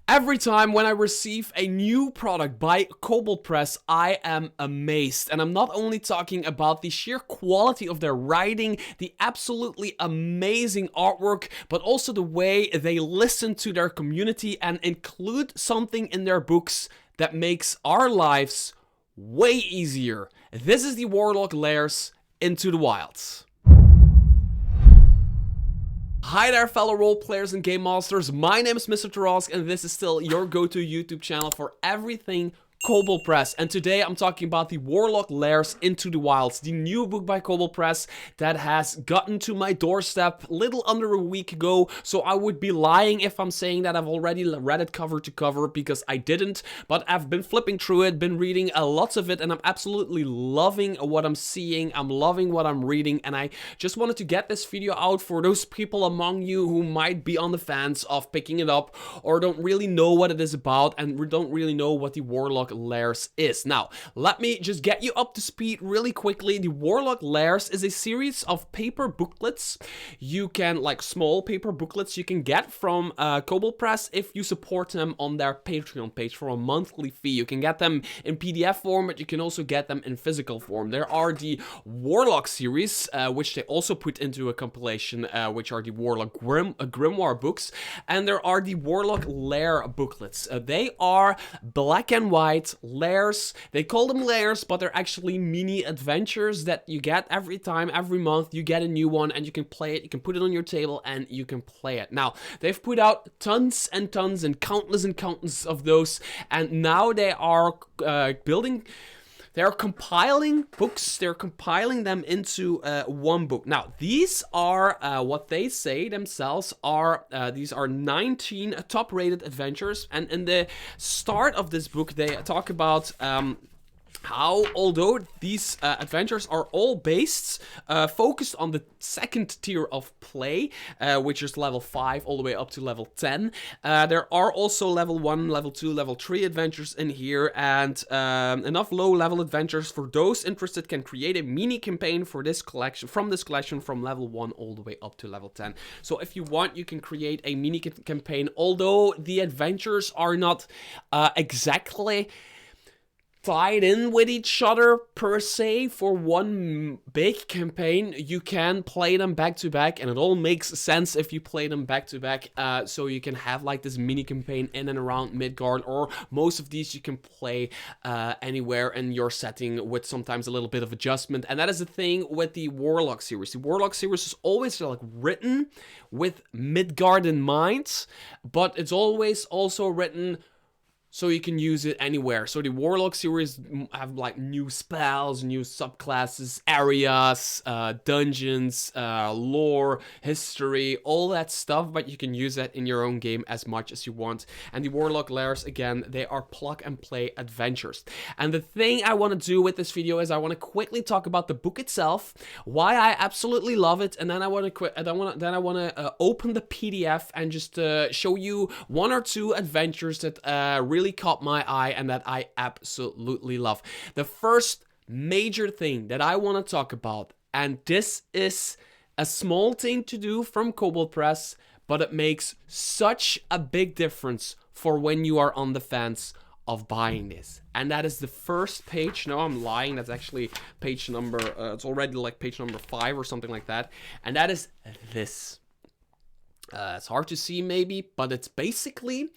Every time when I receive a new product by Kobold Press, I am amazed. And I'm not only talking about the sheer quality of their writing, the absolutely amazing artwork, but also the way they listen to their community and include something in their books that makes our lives way easier. This is the Warlock Lairs Into the Wilds. Hi there, fellow role players and game masters. My name is Mr. Tarask, and this is still your go-to YouTube channel for everything Kobold Press. And today I'm talking about the Warlock Lairs Into the Wilds, the new book by Kobold Press that has gotten to my doorstep little under a week ago. So I would be lying if I'm saying that I've already read it cover to cover, because I didn't. But I've been flipping through it, been reading lots of it, and I'm absolutely loving what I'm seeing. I'm loving what I'm reading, and I just wanted to get this video out for those people among you who might be on the fence of picking it up or don't really know what it is about and don't really know what the Warlock Lairs is. Now, let me just get you up to speed really quickly. The Warlock Lairs is a series of paper booklets. You can, like small paper booklets, you can get from Kobold Press if you support them on their Patreon page for a monthly fee. You can get them in PDF form, but you can also get them in physical form. There are the Warlock series, which they also put into a compilation, which are the Warlock Grimoire books, and there are the Warlock Lair booklets. They are black and white lairs. They call them lairs, but they're actually mini adventures that you get every month you get a new one, and you can play it, you can put it on your table, and you can play it. Now, they've put out tons and tons and countless of those, and now they are they're compiling books. They're compiling them into one book. Now, these are what they say themselves are. These are 19 top-rated adventures. And in the start of this book, they talk about how, although these adventures are all based, focused on the second tier of play, which is level 5 all the way up to level 10. There are also level 1, level 2, level 3 adventures in here, and enough low-level adventures for those interested can create a mini campaign for this collection, from level 1 all the way up to level 10. So if you want, you can create a mini campaign, although the adventures are not exactly tied in with each other per se for one big campaign. You can play them back to back, and it all makes sense if you play them back to back. So you can have like this mini campaign in and around Midgard, or most of these you can play anywhere in your setting with sometimes a little bit of adjustment. And that is the thing with the Warlock series. The Warlock series is always like written with Midgard in mind, but it's always also written so you can use it anywhere. So the Warlock series have like new spells, new subclasses, areas, dungeons, lore, history, all that stuff, but you can use that in your own game as much as you want. And the Warlock Lairs, again, they are plug and play adventures. And the thing I want to do with this video is I want to quickly talk about the book itself, why I absolutely love it, and then I want to open the PDF and just show you one or two adventures that really caught my eye and that I absolutely love. The first major thing that I want to talk about, and this is a small thing to do from Kobold Press, but it makes such a big difference for when you are on the fence of buying this. And that is the first page. No, I'm lying. That's actually page number, it's already like page number 5 or something like that. And that is this. It's hard to see maybe, but it's basically,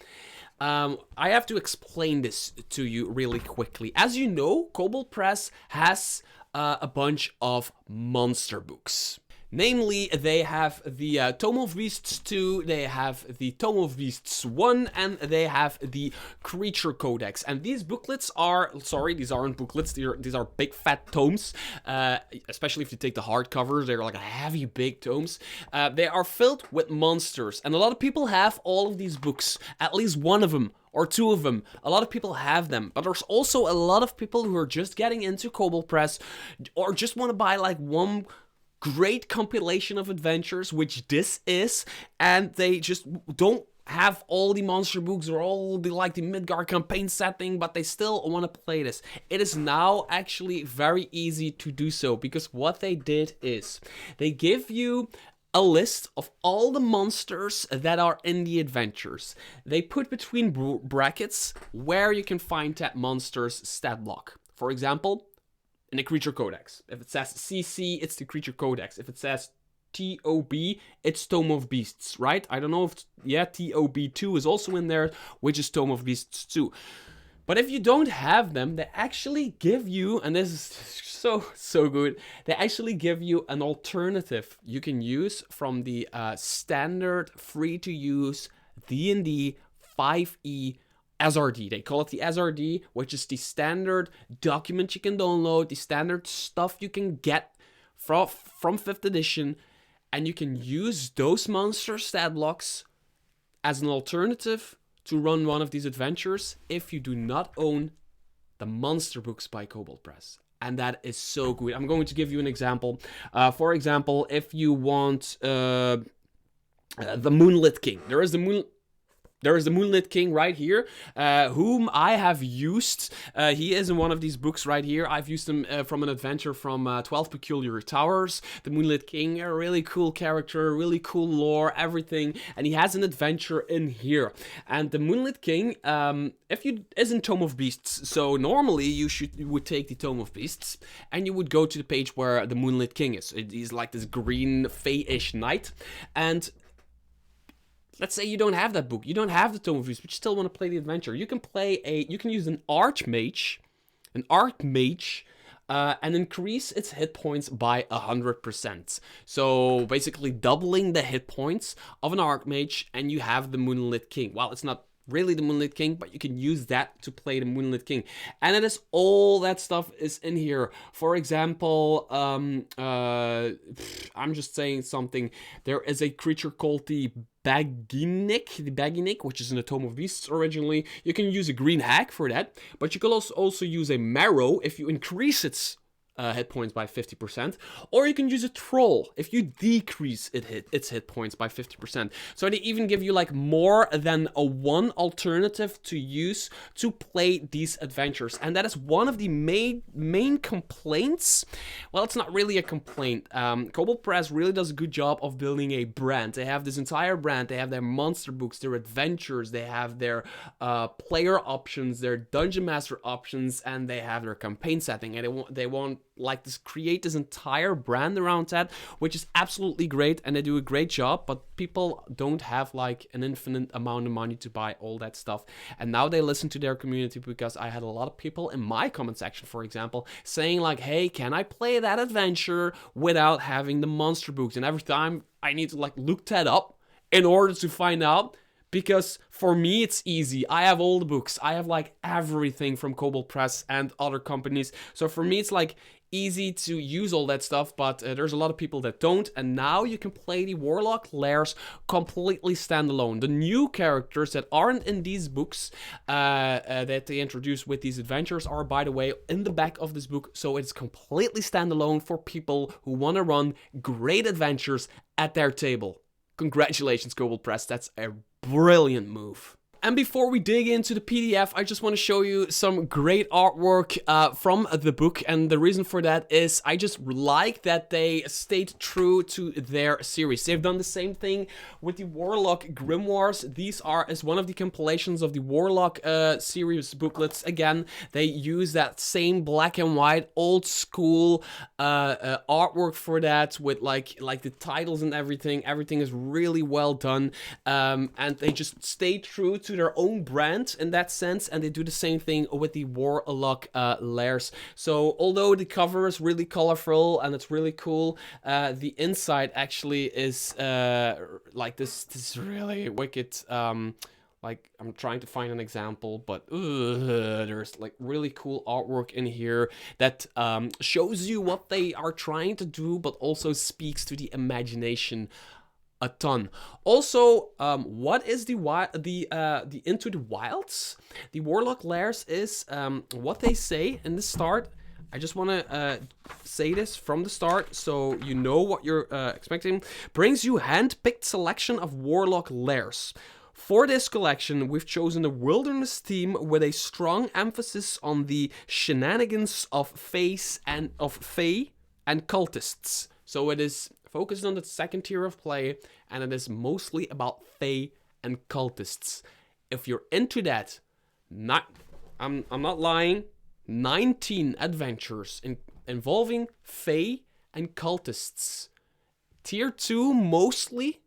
I have to explain this to you really quickly. As you know, Kobold Press has a bunch of monster books. Namely, they have the Tome of Beasts 2, they have the Tome of Beasts 1, and they have the Creature Codex. And these booklets are, sorry, these aren't booklets, these are big fat tomes, especially if you take the hardcovers, they're like heavy big tomes. They are filled with monsters, and a lot of people have all of these books, at least one of them, or two of them. A lot of people have them, but there's also a lot of people who are just getting into Kobold Press, or just want to buy like one great compilation of adventures, which this is, and they just don't have all the monster books or all the like the Midgard campaign setting, but they still want to play this. It is now actually very easy to do so, because what they did is they give you a list of all the monsters that are in the adventures. They put between brackets where you can find that monster's stat block. For example, in the creature codex. If it says CC, it's the creature codex. If it says TOB, it's Tome of Beasts, right? I don't know if, yeah, TOB2 is also in there, which is Tome of Beasts 2. But if you don't have them, they actually give you, and this is so good, they actually give you an alternative you can use from the standard free-to-use D&D 5e SRD. They call it the SRD, which is the standard document you can download, the standard stuff you can get from 5th edition, and you can use those monster stat blocks as an alternative to run one of these adventures if you do not own the monster books by Kobold Press. And that is so good. I'm going to give you an example. For example, if you want the Moonlit King. There is the Moonlit King right here, whom I have used. He is in one of these books right here. I've used him from an adventure from 12 Peculiar Towers. The Moonlit King, a really cool character, really cool lore, everything. And he has an adventure in here. And the Moonlit King, is in Tome of Beasts. So normally you would take the Tome of Beasts and you would go to the page where the Moonlit King is. He's like this green, fey-ish knight. And let's say you don't have that book, you don't have the Tome of Beasts, but you still want to play the adventure. You can use an Archmage, and increase its hit points by 100%. So basically doubling the hit points of an Archmage, and you have the Moonlit King. Well, it's not really the Moonlit King, but you can use that to play the Moonlit King. And it is all that stuff is in here. For example, I'm just saying something. There is a creature called the Baginik, which is in the Tome of Beasts originally. You can use a green hag for that, but you can also use a marrow if you increase its hit points by 50%, or you can use a troll if you decrease its hit points by 50%. So they even give you like more than a one alternative to use to play these adventures, and that is one of the main complaints. Well, it's not really a complaint. Kobold Press really does a good job of building a brand. They have this entire brand. They have their monster books, their adventures, they have their player options, their dungeon master options, and they have their campaign setting, and they want like this, create this entire brand around that, which is absolutely great, and they do a great job. But people don't have like an infinite amount of money to buy all that stuff, and now they listen to their community, because I had a lot of people in my comment section, for example, saying like, hey, can I play that adventure without having the monster books? And every time I need to like look that up in order to find out, because for me it's easy. I have all the books, I have like everything from Kobold Press and other companies, so for me it's like easy to use all that stuff. But there's a lot of people that don't, and now you can play the Warlock Lairs completely standalone. The new characters that aren't in these books that they introduce with these adventures are, by the way, in the back of this book, so it's completely standalone for people who want to run great adventures at their table. Congratulations, Kobold Press, that's a brilliant move. And before we dig into the PDF, I just want to show you some great artwork from the book. And the reason for that is I just like that they stayed true to their series. They've done the same thing with the Warlock Grimoires. These are as one of the compilations of the Warlock series booklets. Again, they use that same black and white old school artwork for that, with like the titles and everything. Everything is really well done, and they just stay true to their own brand in that sense, and they do the same thing with the Warlock Lairs. So although the cover is really colorful and it's really cool, the inside actually is like this really wicked, like, I'm trying to find an example, but there's like really cool artwork in here that shows you what they are trying to do, but also speaks to the imagination a ton. Also, what is the Into the Wilds? The Warlock Lairs is what they say in the start. I just want to say this from the start so you know what you're expecting. Brings you hand-picked selection of Warlock Lairs. For this collection, we've chosen a wilderness theme with a strong emphasis on the shenanigans of fae and cultists. So it is focused on the second tier of play, and it is mostly about Fae and cultists. If you're into that, I'm not lying, 19 adventures involving Fae and cultists. Tier 2 mostly,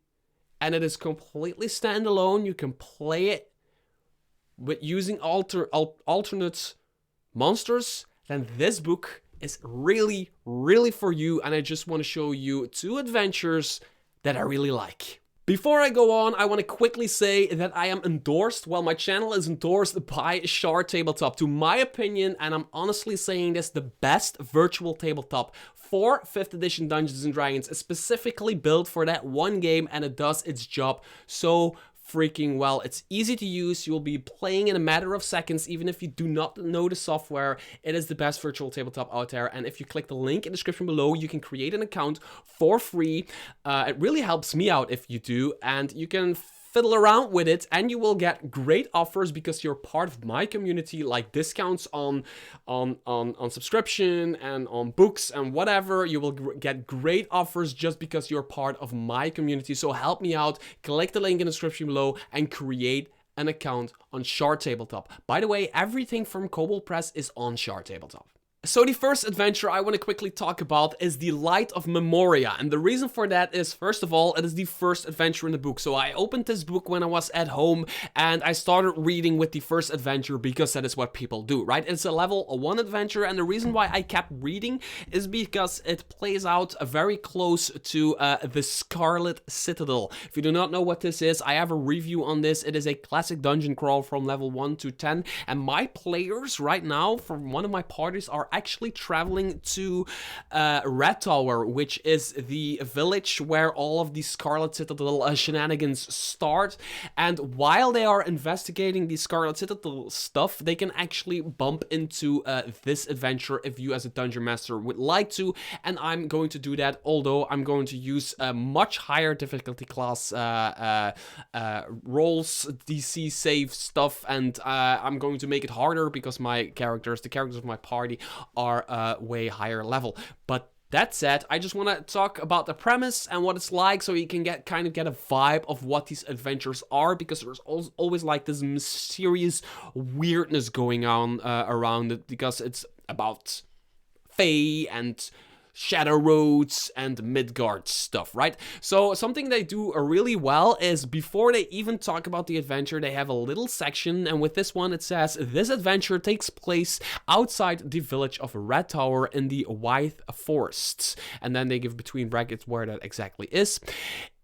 and it is completely standalone. You can play it with using alternate monsters. Then this book is really, really for you, and I just want to show you 2 adventures that I really like. Before I go on, I want to quickly say that I am endorsed, well, my channel is endorsed by Shard Tabletop. To my opinion, and I'm honestly saying this, the best virtual tabletop for 5th edition Dungeons & Dragons is specifically built for that one game, and it does its job so freaking well. It's easy to use. You'll be playing in a matter of seconds, even if you do not know the software. It is the best virtual tabletop out there. And if you click the link in the description below, you can create an account for free. It really helps me out if you do, and you can fiddle around with it, and you will get great offers because you're part of my community, like discounts on subscription and on books and whatever. You will get great offers just because you're part of my community. So help me out, click the link in the description below and create an account on Shard Tabletop. By the way, everything from Kobold Press is on Shard Tabletop. So the first adventure I want to quickly talk about is the Light of Memoria, and the reason for that is, first of all, it is the first adventure in the book. So I opened this book when I was at home, and I started reading with the first adventure because that is what people do, right? It's a level 1 adventure, and the reason why I kept reading is because it plays out very close to the Scarlet Citadel. If you do not know what this is, I have a review on this. It is a classic dungeon crawl from level 1 to 10, and my players right now from one of my parties are actually traveling to Red Tower, which is the village where all of the Scarlet Citadel shenanigans start. And while they are investigating the Scarlet Citadel stuff, they can actually bump into this adventure if you as a dungeon master would like to. And I'm going to do that, although I'm going to use a much higher difficulty class rolls, DC save stuff, and I'm going to make it harder because the characters of my party are way higher level. But that said, I just want to talk about the premise and what it's like, so you can kind of get a vibe of what these adventures are, because there's always like this mysterious weirdness going on around it, because it's about Fae and Shadow Roads and Midgard stuff, right? So something they do really well is before they even talk about the adventure, they have a little section, and with this one it says, this adventure takes place outside the village of Red Tower in the White Forests. And then they give between brackets where that exactly is.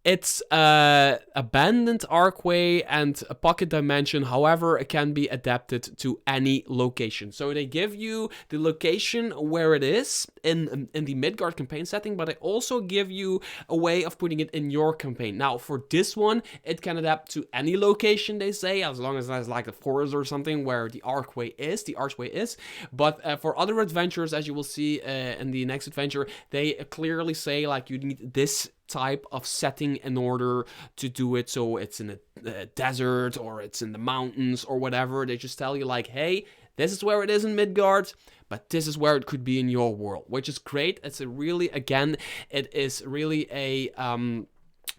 It's abandoned archway and a pocket dimension, however, it can be adapted to any location. So they give you the location where it is in the Midgard campaign setting, but they also give you a way of putting it in your campaign. Now, for this one, it can adapt to any location, they say, as long as there's like a forest or something where the archway is. But for other adventures, as you will see in the next adventure, they clearly say like you need this type of setting in order to do it. So it's in a desert or it's in the mountains or whatever. They just tell you like, hey, this is where it is in Midgard, but this is where it could be in your world, which is great. It's a really, again, it is really a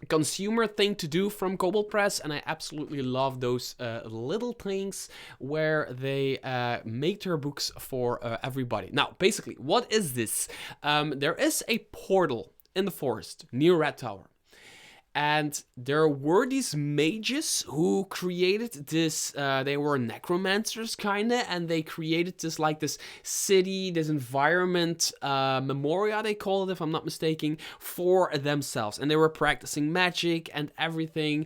consumer thing to do from Kobold Press, and I absolutely love those little things where they make their books for everybody. Now, basically, what is this? There is a portal in the forest near Red Tower. And there were these mages who created this, they were necromancers kinda, and they created this like this city, this environment, Memoria they call it if I'm not mistaken, for themselves. And they were practicing magic and everything,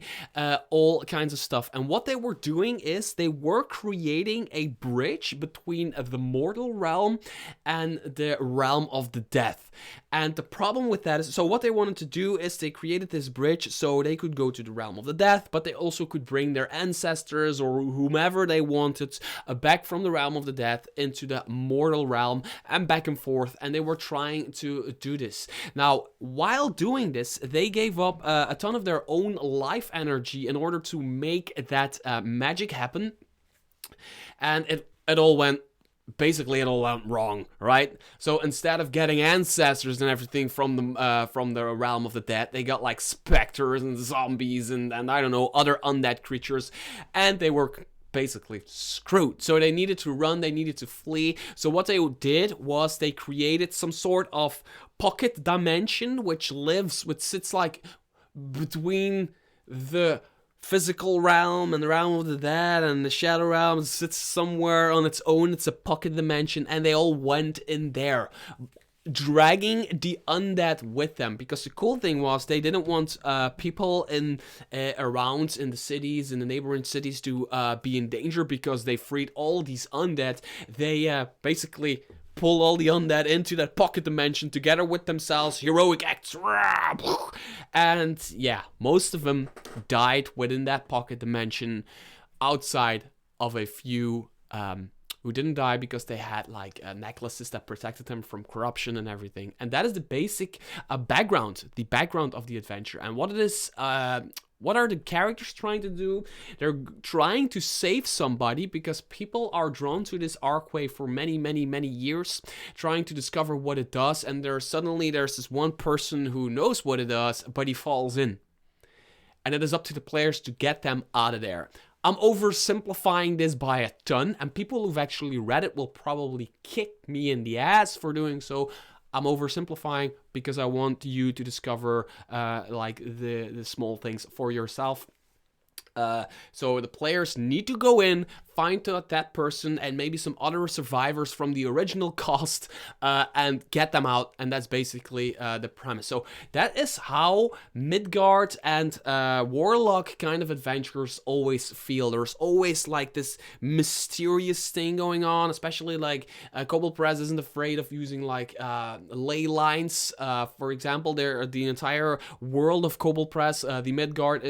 all kinds of stuff. And what they were doing is they were creating a bridge between the mortal realm and the realm of the death. And the problem with that is, so what they wanted to do is they created this bridge so they could go to the realm of the death, but they also could bring their ancestors or whomever they wanted back from the realm of the death into the mortal realm and back and forth, and they were trying to do this. Now, while doing this, they gave up a ton of their own life energy in order to make that magic happen, and it all went basically it all went wrong, right? So instead of getting ancestors and everything from the realm of the dead, they got like specters and zombies and I don't know, other undead creatures, and they were basically screwed. So they needed to run, they needed to flee. So what they did was they created some sort of pocket dimension which sits like between the physical realm and the realm of the dead, and the shadow realm sits somewhere on its own. It's a pocket dimension, and they all went in there, dragging the undead with them, because the cool thing was they didn't want people around in the cities, in the neighboring cities, to be in danger, because they freed all these undead. They basically pull all the undead into that pocket dimension together with themselves, heroic acts, and yeah, most of them died within that pocket dimension, outside of a few who didn't die because they had like necklaces that protected them from corruption and everything. And that is the basic background of the adventure. And what it is, what are the characters trying to do? They're trying to save somebody, because people are drawn to this archway for many, many, many years, trying to discover what it does. And there's this one person who knows what it does, but he falls in. And it is up to the players to get them out of there. I'm oversimplifying this by a ton, and people who've actually read it will probably kick me in the ass for doing so. I'm oversimplifying because I want you to discover like the small things for yourself. So the players need to go in, find that person and maybe some other survivors from the original cast, and get them out. And that's basically the premise. So that is how Midgard and Warlock kind of adventures always feel. There's always like this mysterious thing going on, especially like Kobold Press isn't afraid of using like ley lines. For example, the entire world of Kobold Press, the Midgard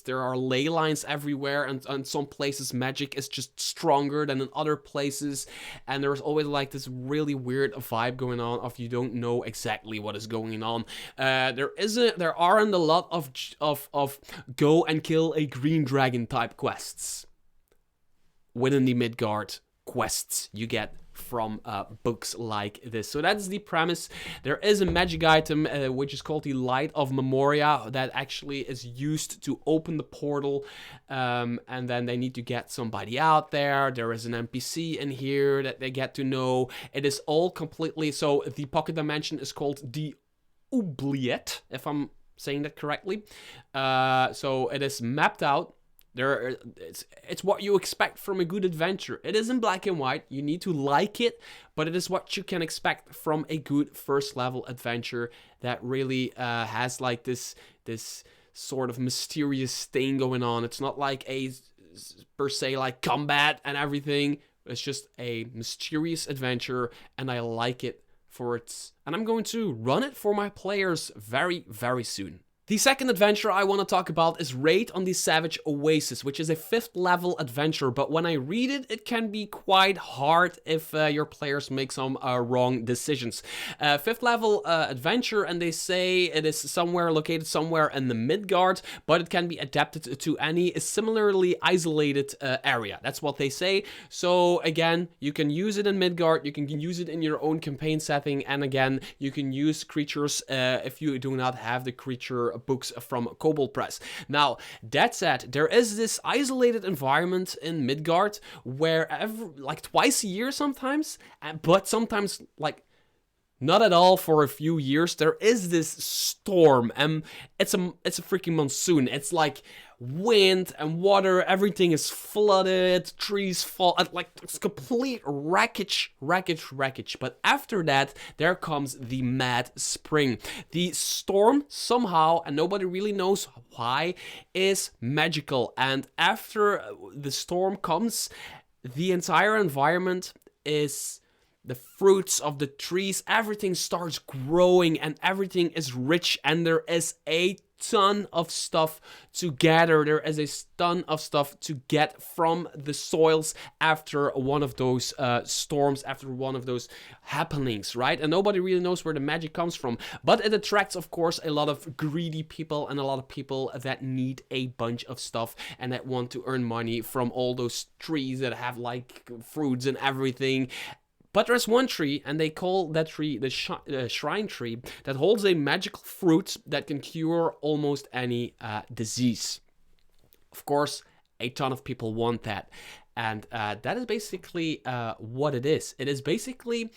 there are ley lines everywhere, and in some places magic is just stronger than in other places, and there's always like this really weird vibe going on of you don't know exactly what is going on. There aren't a lot of go and kill a green dragon type quests within the Midgard quests you get from books like this. So that's the premise. There is a magic item which is called the Light of Memoria that actually is used to open the portal, and then they need to get somebody out there. There is an NPC in here that they get to know. It is all completely, so the pocket dimension is called the Oubliette, if I'm saying that correctly. So it is mapped out. It's what you expect from a good adventure. It is in black and white. You need to like it, but it is what you can expect from a good first level adventure that really has like this sort of mysterious thing going on. It's not like per se like combat and everything. It's just a mysterious adventure, and I like it for its. And I'm going to run it for my players very, very soon. The second adventure I want to talk about is Raid on the Savage Oasis, which is a 5th level adventure, but when I read it, it can be quite hard if your players make some wrong decisions. 5th level adventure, and they say it is located somewhere in the Midgard, but it can be adapted to any similarly isolated area. That's what they say. So again, you can use it in Midgard, you can use it in your own campaign setting, and again, you can use creatures if you do not have the creature books from Kobold Press. Now, that said, there is this isolated environment in Midgard where like twice a year sometimes, but sometimes like not at all for a few years, there is this storm, and it's a freaking monsoon. It's like wind and water, everything is flooded, trees fall, like it's complete wreckage. But after that, there comes the mad spring. The storm somehow, and nobody really knows why, is magical. And after the storm comes, the entire environment is the fruits of the trees, everything starts growing and everything is rich, and there is a ton of stuff to gather. There is a ton of stuff to get from the soils after one of those storms, after one of those happenings, right? And nobody really knows where the magic comes from, but it attracts, of course, a lot of greedy people and a lot of people that need a bunch of stuff and that want to earn money from all those trees that have like fruits and everything. But there's one tree, and they call that tree the shrine tree, that holds a magical fruit that can cure almost any disease. Of course, a ton of people want that. And that is basically what it is. It is basically,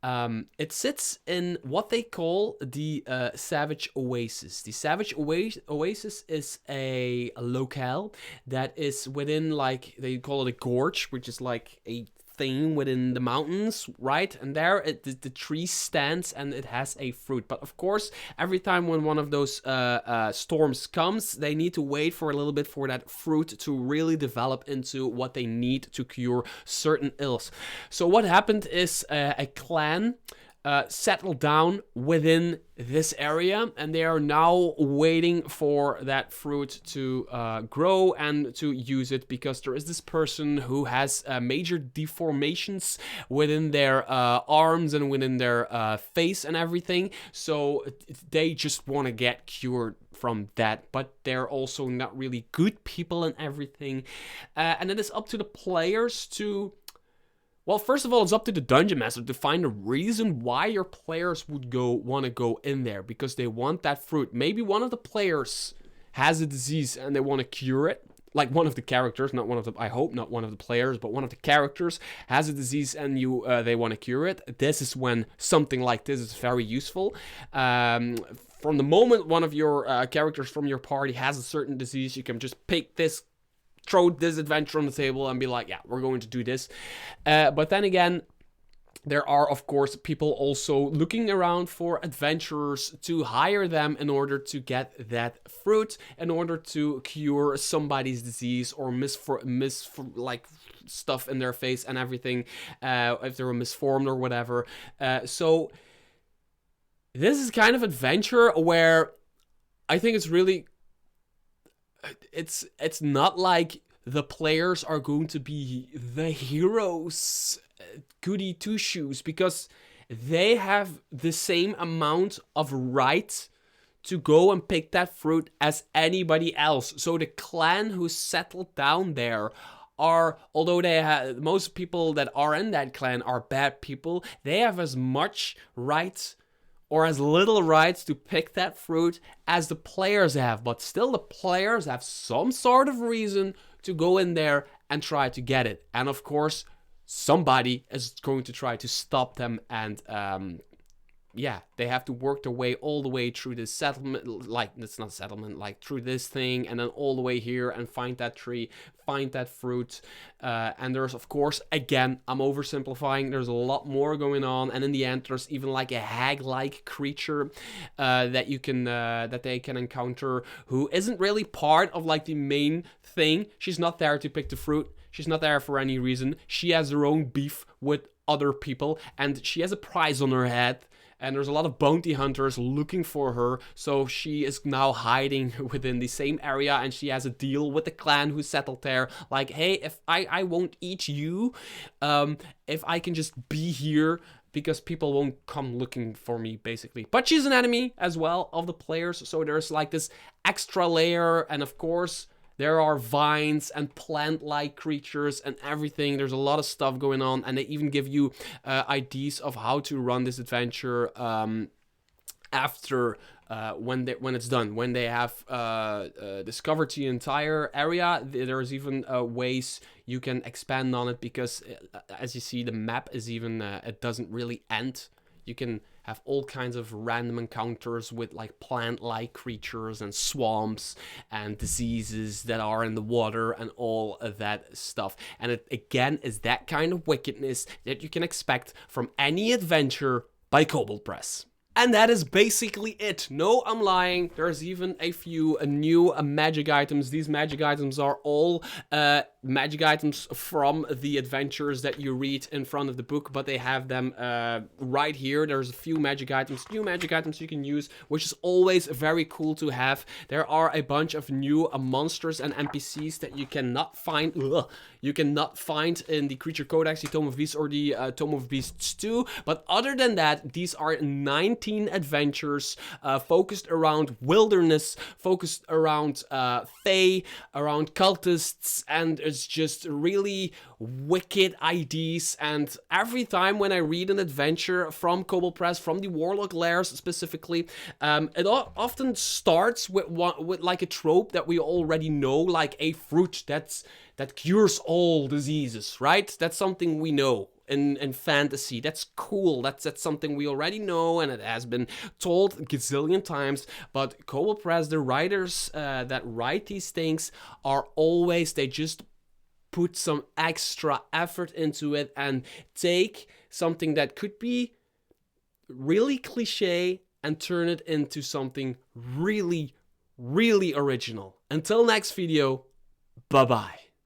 it sits in what they call the Savage Oasis. The Savage Oasis is a locale that is within, like, they call it a gorge, which is like a thing within the mountains, right? And there the tree stands and it has a fruit. But of course, every time when one of those storms comes, they need to wait for a little bit for that fruit to really develop into what they need to cure certain ills. So what happened is a clan settled down within this area, and they are now waiting for that fruit to grow and to use it, because there is this person who has major deformations within their arms and within their face and everything, so they just want to get cured from that, but they're also not really good people and everything, and it is up to the players to... Well, first of all, it's up to the dungeon master to find a reason why your players would want to go in there, because they want that fruit. Maybe one of the players has a disease and they want to cure it. Like one of the characters, not one of the, I hope not one of the players, but one of the characters has a disease and they want to cure it. This is when something like this is very useful. From the moment one of your characters from your party has a certain disease, you can just pick this, throw this adventure on the table and be like, yeah, we're going to do this. But then again, there are, of course, people also looking around for adventurers to hire them in order to get that fruit, in order to cure somebody's disease or like stuff in their face and everything, if they were misformed or whatever. So this is kind of adventure where I think it's really... It's not like the players are going to be the heroes, goody two-shoes, because they have the same amount of right to go and pick that fruit as anybody else. So the clan who settled down there are, although they have, most people that are in that clan are bad people, they have as much right or as little rights to pick that fruit as the players have. But still, the players have some sort of reason to go in there and try to get it. And of course, somebody is going to try to stop them, and yeah, they have to work their way all the way through this settlement, like, it's not settlement, like through this thing, and then all the way here and find that tree, find that fruit, and there's, of course, again, I'm oversimplifying, there's a lot more going on, and in the end, there's even like a hag-like creature that you can, that they can encounter, who isn't really part of like the main thing. She's not there to pick the fruit. She's not there for any reason. She has her own beef with other people, and she has a prize on her head. And there's a lot of bounty hunters looking for her, so she is now hiding within the same area, and she has a deal with the clan who settled there. Like, hey, if I won't eat you, if I can just be here, because people won't come looking for me, basically. But she's an enemy as well of the players, so there's like this extra layer, and of course, there are vines and plant-like creatures and everything. There's a lot of stuff going on, and they even give you ideas of how to run this adventure after when it's done. When they have discovered the entire area, there's even ways you can expand on it, because as you see, the map is even it doesn't really end. You can have all kinds of random encounters with like plant-like creatures and swamps and diseases that are in the water and all of that stuff. And it again is that kind of wickedness that you can expect from any adventure by Kobold Press. And that is basically it. No, I'm lying. There's even a few new magic items. These magic items are all magic items from the adventures that you read in front of the book, but they have them right here. There's a few magic items, new magic items you can use, which is always very cool to have. There are a bunch of new monsters and NPCs that you cannot find. You cannot find in the Creature Codex, the Tome of Beasts, or the Tome of Beasts 2. But other than that, these are 19 adventures focused around wilderness, focused around fae, around cultists, and is just really wicked ideas, and every time when I read an adventure from Kobold Press, from the Warlock Lairs specifically, it often starts with like a trope that we already know, like a fruit that cures all diseases, right? That's something we know in fantasy. That's cool. That's something we already know, and it has been told a gazillion times. But Kobold Press, the writers that write these things, are always, they just put some extra effort into it and take something that could be really cliche and turn it into something really, really original. Until next video, bye-bye.